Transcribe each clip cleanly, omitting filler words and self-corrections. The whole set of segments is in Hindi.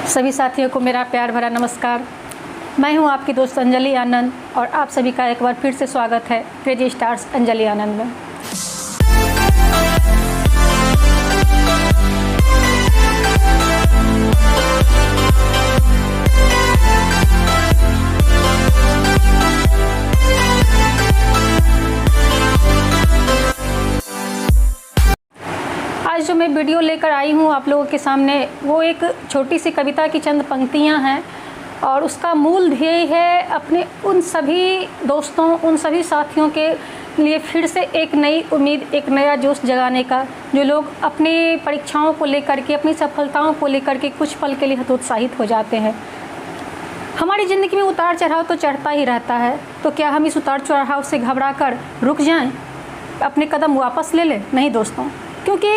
सभी साथियों को मेरा प्यार भरा नमस्कार। मैं हूं आपकी दोस्त अंजलि आनंद और आप सभी का एक बार फिर से स्वागत है क्रेजी स्टार्स अंजलि आनंद में। आज जो मैं वीडियो लेकर आई हूँ आप लोगों के सामने, वो एक छोटी सी कविता की चंद पंक्तियाँ हैं और उसका मूल ध्येय है अपने उन सभी दोस्तों, उन सभी साथियों के लिए फिर से एक नई उम्मीद, एक नया जोश जगाने का, जो लोग अपनी परीक्षाओं को लेकर के, अपनी सफलताओं को लेकर के कुछ पल के लिए हतोत्साहित हो जाते हैं। हमारी ज़िंदगी में उतार चढ़ाव तो चढ़ता ही रहता है, तो क्या हम इस उतार चढ़ाव से घबरा कर रुक जाएं, अपने कदम वापस ले लें? नहीं दोस्तों, क्योंकि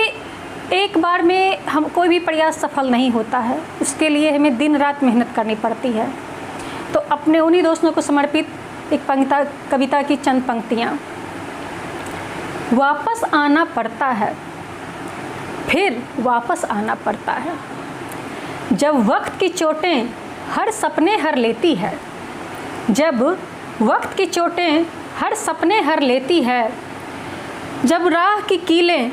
एक बार में हम कोई भी प्रयास सफल नहीं होता है, उसके लिए हमें दिन रात मेहनत करनी पड़ती है। तो अपने उन्हीं दोस्तों को समर्पित एक कविता की चंद पंक्तियाँ। वापस आना पड़ता है, फिर वापस आना पड़ता है, जब वक्त की चोटें हर सपने हर लेती है, जब वक्त की चोटें हर सपने हर लेती है, जब राह की कीलें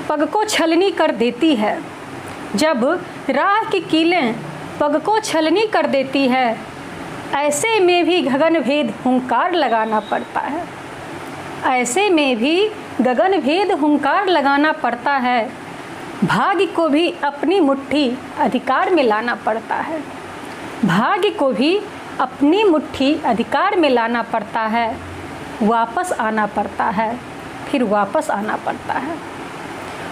पग को छलनी कर देती है, जब राह की कीलें पग को छलनी कर देती है, ऐसे में भी गगन भेद हुंकार लगाना पड़ता है, ऐसे में भी गगन भेद हुंकार लगाना पड़ता है, भाग्य को भी अपनी मुट्ठी अधिकार में लाना पड़ता है, भाग्य को भी अपनी मुट्ठी अधिकार में लाना पड़ता है, वापस आना पड़ता है, फिर वापस आना पड़ता है,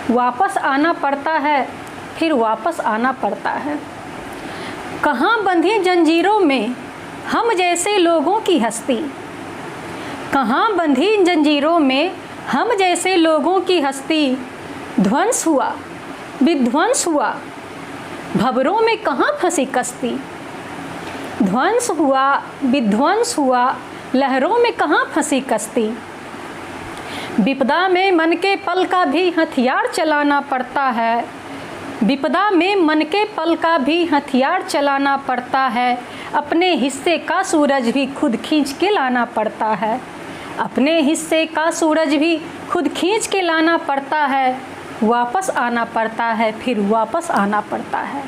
वापस आना पड़ता है, फिर वापस आना पड़ता है। कहाँ बंधी जंजीरों में हम जैसे लोगों की हस्ती, कहाँ बंधी जंजीरों में हम जैसे लोगों की हस्ती, ध्वंस हुआ विध्वंस हुआ भंवरों में कहाँ फंसी कश्ती, ध्वंस हुआ विध्वंस हुआ लहरों में कहाँ फंसी कश्ती। विपदा में मन के पल का भी हथियार चलाना पड़ता है, विपदा में मन के पल का भी हथियार चलाना पड़ता है, अपने हिस्से का सूरज भी खुद खींच के लाना पड़ता है, अपने हिस्से का सूरज भी खुद खींच के लाना पड़ता है, वापस आना पड़ता है, फिर वापस आना पड़ता है,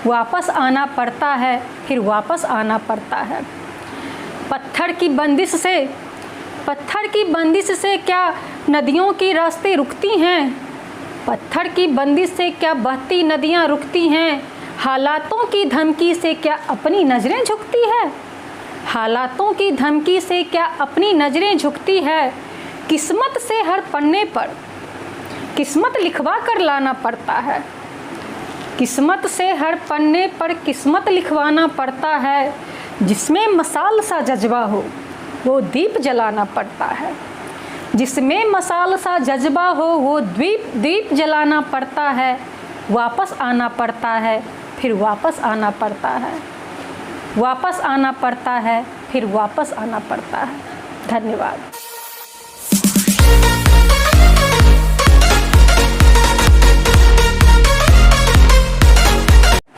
वापस आना पड़ता है, फिर वापस आना पड़ता है। पत्थर की बंदिश से क्या नदियों की रास्ते रुकती हैं, पत्थर की बंदिश से क्या बहती नदियां रुकती हैं, हालातों की धमकी से क्या अपनी नज़रें झुकती है, हालातों की धमकी से क्या अपनी नज़रें झुकती है। किस्मत से हर पन्ने पर किस्मत लिखवा कर लाना पड़ता है, किस्मत से हर पन्ने पर किस्मत लिखवाना पड़ता है, जिसमें मसाल सा जज्बा हो वो दीप जलाना पड़ता है, जिसमें मसाल सा जज्बा हो वो दीप जलाना पड़ता है, वापस आना पड़ता है, फिर वापस आना पड़ता है, वापस आना पड़ता है, फिर वापस आना पड़ता है। धन्यवाद।